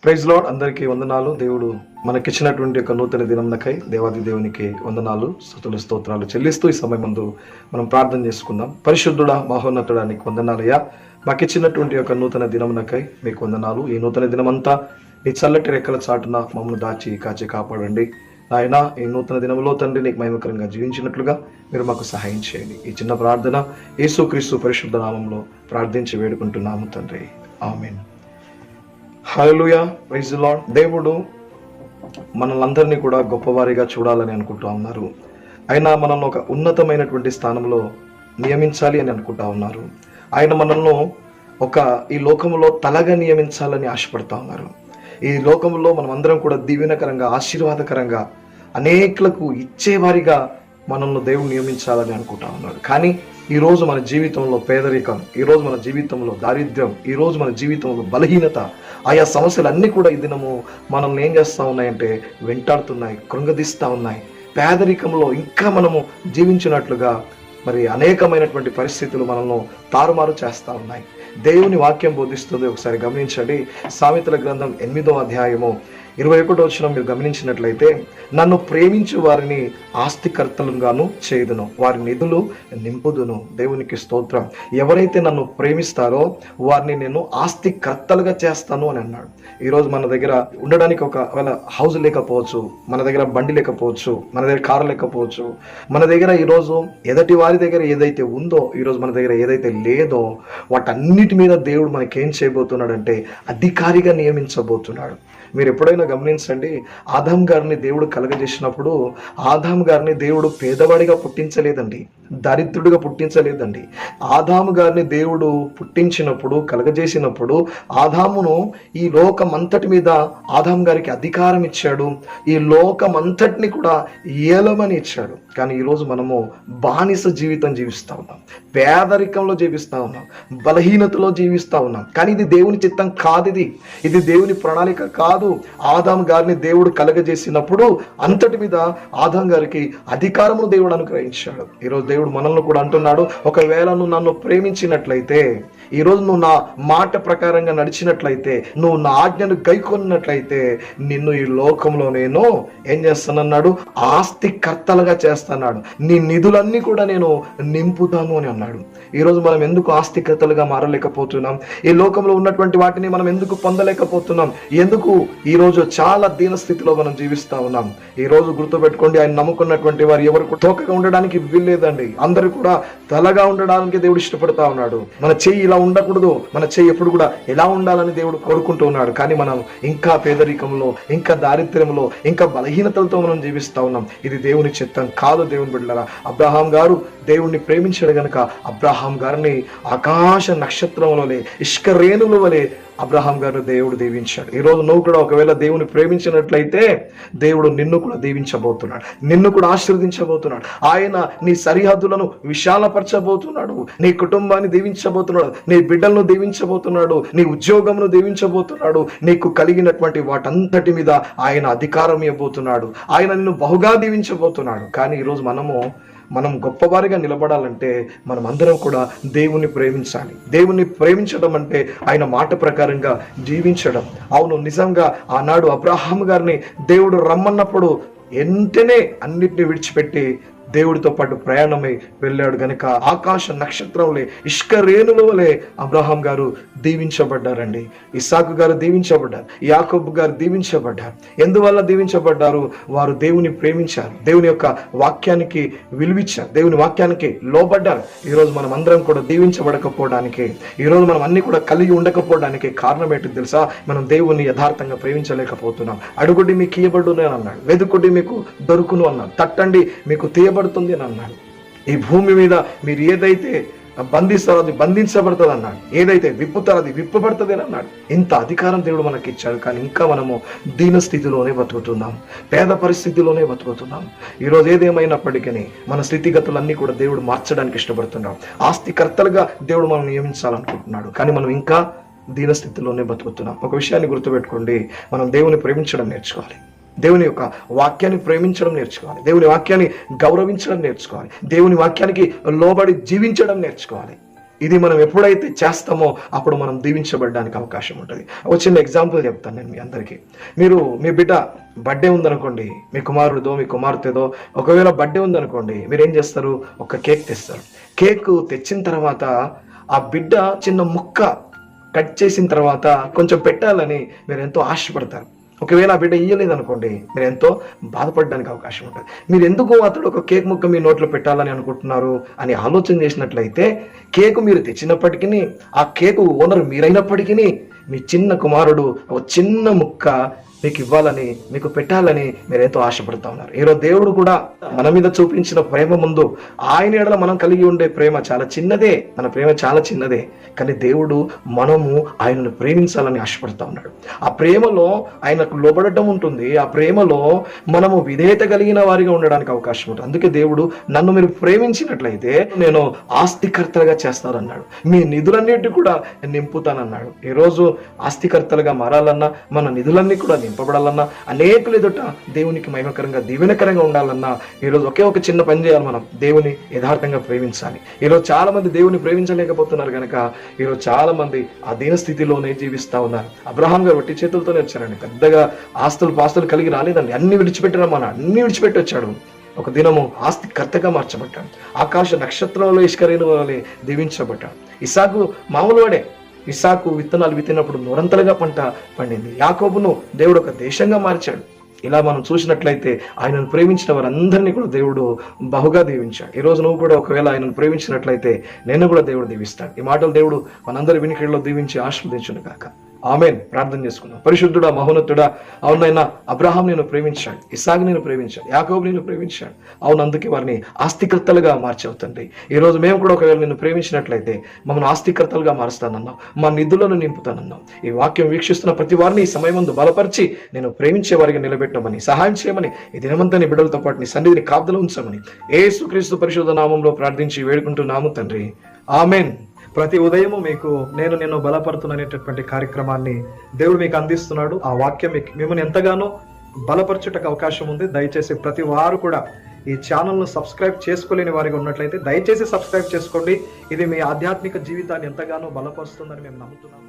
Praise lord, అందరికీ వందనాలు. దేవుడు మనకిచ్చినటువంటి ఒక నూతన దినంకై దేవాది దేవునికి వందనాలు, స్తుతులు, స్తోత్రాలు చెల్లిస్తూ ఈ సమయం ముందు మనం ప్రార్థన చేసుకుందాం. పరిశుద్ధుడా, మహోన్నతుడా, నీకు వందనాలయ్యా. మాకిచ్చినటువంటి ఒక నూతన దినమునకై మీకు వందనాలు. ఈ నూతన దినమంతా నీ చల్లటి రెక్కల చాటున మమ్మల్ని దాచి కాచి కాపాడండి నాయన. ఈ నూతన దినంలో తండ్రి నీకు మహిమకరంగా జీవించినట్లుగా మీరు మాకు సహాయం చేయండి. ఈ చిన్న ప్రార్థన యేసుక్రీస్తు పరిశుద్ధ నామంలో ప్రార్థించి వేడుకుంటున్నాము తండ్రి, ఆమేన్. హల్లెలూయా, ప్రైజ్ ది లార్డ్. దేవుడు మనల్ని కూడా గొప్పవారిగా చూడాలని అనుకుంటా ఉన్నారు. ఆయన మనల్ని ఒక ఉన్నతమైనటువంటి స్థానంలో నియమించాలి అని అనుకుంటా ఉన్నారు. ఆయన మనల్ని ఈ లోకంలో తలగా నియమించాలని ఆశపడతా ఉన్నారు. ఈ లోకంలో మనం అందరం కూడా దీవెనకరంగా, ఆశీర్వాదకరంగా, అనేకులకు ఇచ్చేవారిగా మనల్ని దేవుడు నియమించాలని అనుకుంటా ఉన్నాడు. కానీ ఈరోజు మన జీవితంలో పేదరికం, ఈరోజు మన జీవితంలో దారిద్ర్యం, ఈరోజు మన జీవితంలో బలహీనత, ఆయా సమస్యలన్నీ కూడా ఈ దినము మనల్ని ఏం చేస్తూ ఉన్నాయంటే వెంటాడుతున్నాయి, కృంగదీస్తూ ఉన్నాయి. పేదరికంలో ఇంకా మనము జీవించినట్లుగా మరి అనేకమైనటువంటి పరిస్థితులు మనల్ని తారుమారు చేస్తూ ఉన్నాయి. దేవుని వాక్యం బోధిస్తుంది. ఒకసారి గమనించండి. సామెతల గ్రంథం 8వ అధ్యాయము 21వ వచనం మీరు గమనించినట్లయితే, నన్ను ప్రేమించు వారిని ఆస్తికర్తలుగాను చేయుదును, వారి నిధులు నింపుదును. దేవునికి స్తోత్రం. ఎవరైతే నన్ను ప్రేమిస్తారో వారిని నేను ఆస్తికర్తలుగా చేస్తాను అని అన్నాడు. ఈరోజు మన దగ్గర ఉండడానికి ఒకవేళ హౌస్ లేకపోవచ్చు, మన దగ్గర బండి లేకపోవచ్చు, మన దగ్గర కారు లేకపోవచ్చు, మన దగ్గర ఈరోజు ఎదటి వారి దగ్గర ఏదైతే ఉందో, ఈరోజు మన దగ్గర ఏదైతే లేదో, వాటన్నిటి మీద దేవుడు మనకేం చేయబోతున్నాడంటే అధికారిగా నియమించబోతున్నాడు. మీరు ఎప్పుడైనా గమనించండి, ఆదాం గారిని దేవుడు కలగజేసినప్పుడు ఆదాం గారిని దేవుడు పేదవాడిగా పుట్టించలేదండి, దరిద్రుడిగా పుట్టించలేదండి. ఆదాము గారిని దేవుడు పుట్టించినప్పుడు, కలగజేసినప్పుడు ఆదామును ఈ లోకమంతటి మీద ఆదాం గారికి అధికారం ఇచ్చాడు. ఈ లోకమంతటిని కూడా ఏలమని ఇచ్చాడు. కానీ ఈరోజు మనము బానిస జీవితం జీవిస్తూ ఉన్నాం, పేదరికంలో జీవిస్తూ ఉన్నాం, బలహీనతలో జీవిస్తూ ఉన్నాం. కానీ ఇది దేవుని చిత్తం కాదు, ఇది దేవుని ప్రణాళిక కాదు. ఆదాం గారిని దేవుడు కలగజేసినప్పుడు అంతటి మీద ఆదాం గారికి అధికారమును దేవుడు అనుగ్రహించాడు. ఈరోజు దేవుడు మనల్ని కూడా అంటున్నాడు, ఒకవేళ నువ్వు నన్ను ప్రేమించినట్లయితే, ఈరోజు నువ్వు నా మాట ప్రకారంగా నడిచినట్లయితే, నువ్వు నా ఆజ్ఞను గైకొన్నట్లయితే, నిన్ను ఈ లోకంలో నేను ఏం చేస్తానన్నాడు? ఆస్తికర్తలుగా చేస్తున్నాడు. నీ నిధులన్నీ కూడా నేను నింపుతాను అని అన్నాడు. ఈరోజు మనం ఎందుకు ఆస్తికర్తలుగా మారలేకపోతున్నాం? ఈ లోకంలో ఉన్నటువంటి వాటిని మనం ఎందుకు పొందలేకపోతున్నాం? ఎందుకు ఈరోజు చాలా దీన స్థితిలో మనం జీవిస్తా ఉన్నాం? ఈ రోజు గుర్తుపెట్టుకోండి, ఆయన నమ్ముకున్నటువంటి వారు ఎవరు కూడా తోకగా ఉండడానికి వీల్లేదండి. అందరూ కూడా తలగా ఉండడానికి దేవుడు ఇష్టపడతా ఉన్నాడు. మన చెయ్యి ఇలా ఉండకూడదు, మన చెయ్యి ఎప్పుడు కూడా ఎలా ఉండాలని దేవుడు కోరుకుంటూ ఉన్నాడు. కానీ మనం ఇంకా పేదరికంలో, ఇంకా దారిద్ర్యంలో, ఇంకా బలహీనతలతో మనం జీవిస్తా ఉన్నాం. ఇది దేవుని చిత్తం కాదు. దేవుని బిడ్డలారా, అబ్రహాం గారు దేవుణ్ణి ప్రేమించాడు గనుక అబ్రహాం గారిని ఆకాశ నక్షత్రంలోనే, ఇష్క రేణుల వలె అబ్రహాం గారిని దేవుడు దీవించాడు. ఈరోజు నువ్వు కూడా ఒకవేళ దేవుని ప్రేమించినట్లయితే దేవుడు నిన్ను కూడా దీవించబోతున్నాడు, నిన్ను కూడా ఆశీర్వదించబోతున్నాడు. ఆయన నీ సరిహద్దులను విశాలపరచబోతున్నాడు, నీ కుటుంబాన్ని దీవించబోతున్నాడు, నీ బిడ్డలను దీవించబోతున్నాడు, నీ ఉద్యోగమును దీవించబోతున్నాడు. నీకు కలిగినటువంటి వాటంతటి మీద ఆయన అధికారం ఇవ్వబోతున్నాడు. ఆయన నిన్ను బహుగా దీవించబోతున్నాడు. కానీ ఈరోజు మనం గొప్పవారిగా నిలబడాలంటే మనం అందరం కూడా దేవుణ్ణి ప్రేమించాలి. దేవుణ్ణి ప్రేమించడం అంటే ఆయన మాట ప్రకారంగా జీవించడం. అవును, నిజంగా ఆనాడు అబ్రహాం గారిని దేవుడు రమ్మన్నప్పుడు వెంటనే అన్నిటిని విడిచిపెట్టి దేవుడితో పాటు ప్రయాణమై వెళ్ళాడు గనుక ఆకాశ నక్షత్రంలో, ఇష్క రేణుల వలె అబ్రహాం గారు దీవించబడ్డారండి. ఇస్సాకు గారు దీవించబడ్డారు, యాకోబు గారు దీవించబడ్డారు. ఎందువల్ల దీవించబడ్డారు? వారు దేవుని ప్రేమించారు, దేవుని యొక్క వాక్యానికి విలువిచ్చారు, దేవుని వాక్యానికి లోబడ్డారు. ఈరోజు మనం అందరం కూడా దీవించబడకపోవడానికి, ఈరోజు మనం అన్ని కూడా కలిగి ఉండకపోవడానికి కారణం ఏంటో తెలుసా? మనం దేవుని యథార్థంగా ప్రేమించలేకపోతున్నాం. అడుగుడి మీకు ఇయ్యబడును అని అన్నాడు, వెదుకుడి మీకు దొరుకును అన్నాడు, తట్టండి మీకు తీయబడుతుంది అని అన్నాడు. ఈ భూమి మీద మీరు ఏదైతే బంధిస్తారో అది బంధించబడుతుంది అన్నాడు, ఏదైతే విప్పుతారో అది విప్పబడుతుంది అని అన్నాడు. ఇంత అధికారం దేవుడు మనకి ఇచ్చాడు. కానీ ఇంకా మనము దీన స్థితిలోనే బతుకుతున్నాం, పేద పరిస్థితిలోనే బతుకుతున్నాం. ఈరోజు ఏదేమైనప్పటికీ మన స్థితిగతులన్నీ కూడా దేవుడు మార్చడానికి ఇష్టపడుతున్నాం. ఆస్తికర్తలుగా దేవుడు మనం నియమించాలనుకుంటున్నాడు. కానీ మనం ఇంకా దీన స్థితిలోనే బతుకుతున్నాం. ఒక విషయాన్ని గుర్తుపెట్టుకోండి, మనం దేవుని ప్రేమించడం నేర్చుకోవాలి, దేవుని యొక్క వాక్యాన్ని ప్రేమించడం నేర్చుకోవాలి, దేవుని వాక్యాన్ని గౌరవించడం నేర్చుకోవాలి, దేవుని వాక్యానికి లోబడి జీవించడం నేర్చుకోవాలి. ఇది మనం ఎప్పుడైతే చేస్తామో అప్పుడు మనం దీవించబడడానికి అవకాశం ఉంటుంది. ఒక చిన్న ఎగ్జాంపుల్ చెప్తాను నేను మీ అందరికీ. మీ బిడ్డ బర్త్డే ఉందనుకోండి, మీ కుమారుడిదో మీ కుమార్తెదో ఒకవేళ బర్త్డే ఉందనుకోండి, మీరు ఏం చేస్తారు? ఒక కేక్ తెస్తారు. కేక్ తెచ్చిన తర్వాత ఆ బిడ్డ చిన్న ముక్క కట్ చేసిన తర్వాత కొంచెం పెట్టాలని మీరు ఎంతో ఆశపడతారు. ఒకవేళ ఆ బిడ్డ ఇయ్యలేదు అనుకోండి, మీరు ఎంతో బాధపడడానికి అవకాశం ఉంటుంది. మీరు ఎందుకు అతడు ఒక కేక్ ముక్క మీ నోట్లో పెట్టాలని అనుకుంటున్నారు అని ఆలోచన చేసినట్లయితే, కేకు మీరు తెచ్చినప్పటికీ, ఆ కేకు ఓనర్ మీరైనప్పటికీ, మీ చిన్న కుమారుడు ఒక చిన్న ముక్క మీకు ఇవ్వాలని, మీకు పెట్టాలని మీరు ఎంతో ఆశపడుతూ ఉన్నారు. ఈరోజు దేవుడు కూడా మన మీద చూపించిన ప్రేమ ముందు ఆయన ఎడల మనం కలిగి ఉండే ప్రేమ చాలా చిన్నదే. మన ప్రేమ చాలా చిన్నదే, కానీ దేవుడు మనము ఆయనను ప్రేమించాలని ఆశపడుతూ ఉన్నాడు. ఆ ప్రేమలో ఆయనకు లోబడటం ఉంటుంది. ఆ ప్రేమలో మనము విధేయత కలిగిన వారిగా ఉండడానికి అవకాశం ఉంటుంది. అందుకే దేవుడు నన్ను మీరు ప్రేమించినట్లయితే నేను ఆస్తికర్తలుగా చేస్తానన్నాడు. మీ నిధులన్నిటి కూడా నింపుతానన్నాడు. ఈరోజు ఆస్తికర్తలుగా మారాలన్నా, మన నిధులన్నీ కూడా నింపబడాలన్నా, అనేకులు ఎదుట దేవునికి మహిమకరంగా దీవెనకరంగా ఉండాలన్నా ఈరోజు ఒకే ఒక చిన్న పని చేయాలి. మనం దేవుని యథార్థంగా ప్రేమించాలి. ఈరోజు చాలా మంది దేవుని ప్రేమించలేకపోతున్నారు కనుక ఈరోజు చాలా మంది ఆ దీన స్థితిలోనే జీవిస్తూ ఉన్నారు. అబ్రహాం గారు వట్టి చేతులతోనే వచ్చారండి. పెద్దగా పాస్తులు కలిగి రాలేదండి. అన్ని విడిచిపెట్టి వచ్చాడు. ఒక దినము ఆస్తికర్తగా మార్చబడ్డాడు. ఆకాశ నక్షత్రంలో ఇష్కరేణుల వలె దీవించబడ్డాడు. ఇస్సాకు మామూలు వాడే. ఇస్సాకు విత్తనాలు విత్తినప్పుడు నూరంతలుగా పంట పండింది. యాకోబును దేవుడు ఒక దేశంగా మార్చాడు. ఇలా మనం చూసినట్లయితే ఆయనను ప్రేమించిన వారందరినీ కూడా దేవుడు బహుగా దీవించాడు. ఈరోజు నువ్వు కూడా ఒకవేళ ఆయనను ప్రేమించినట్లయితే నేను కూడా దేవుడు దీవిస్తాడు. ఈ మాటలు దేవుడు మనందరి వినికిడిలో దీవించి ఆశీర్వదించును గాక. ఆమేన్. ప్రార్థన చేసుకుందాం. పరిశుద్ధుడా, మహోన్నతుడా, అవునైనా అబ్రహాం నేను ప్రేమించాడు, ఇస్సాకు నేను ప్రేమించాడు, యాకోబు నేను ప్రేమించాడు. అవును, అందుకే వారిని ఆస్తికర్తలుగా మార్చావు తండ్రి. ఈరోజు మేము కూడా ఒకవేళ నిన్ను ప్రేమించినట్లయితే మమ్మల్ని ఆస్తికర్తలుగా మారుస్తానన్నావు, మా నిధులను నింపుతానన్నావు. ఈ వాక్యం వీక్షిస్తున్న ప్రతి వారిని ఈ సమయం ముందు బలపరిచి నేను ప్రేమించే వారికి నిలబెట్టమని, సహాయం చేయమని, ఈ దినమంతా నీ బిడ్డలతో పాటు నీ సన్నిధిని కాపుదల ఉంచమని యేసుక్రీస్తు పరిశుద్ధ నామంలో ప్రార్థించి వేడుకుంటున్నాము తండ్రి. ఆమేన్. ప్రతి ఉదయము మీకు నేను నిన్ను బలపడుతున్ననేటటువంటి కార్యక్రమాన్ని దేవుడు మీకు అందిస్తున్నాడు. ఆ వాక్యం మిమ్మల్ని ఎంతగానో బలపరచుటకు అవకాశం ఉంది. దయచేసి ప్రతి వారు కూడా ఈ ఛానల్ను సబ్స్క్రైబ్ చేసుకోలేని వారిగా ఉన్నట్లయితే దయచేసి సబ్స్క్రైబ్ చేసుకోండి. ఇది మీ ఆధ్యాత్మిక జీవితాన్ని ఎంతగానో బలపరుస్తుందని మేము నమ్ముతున్నాము.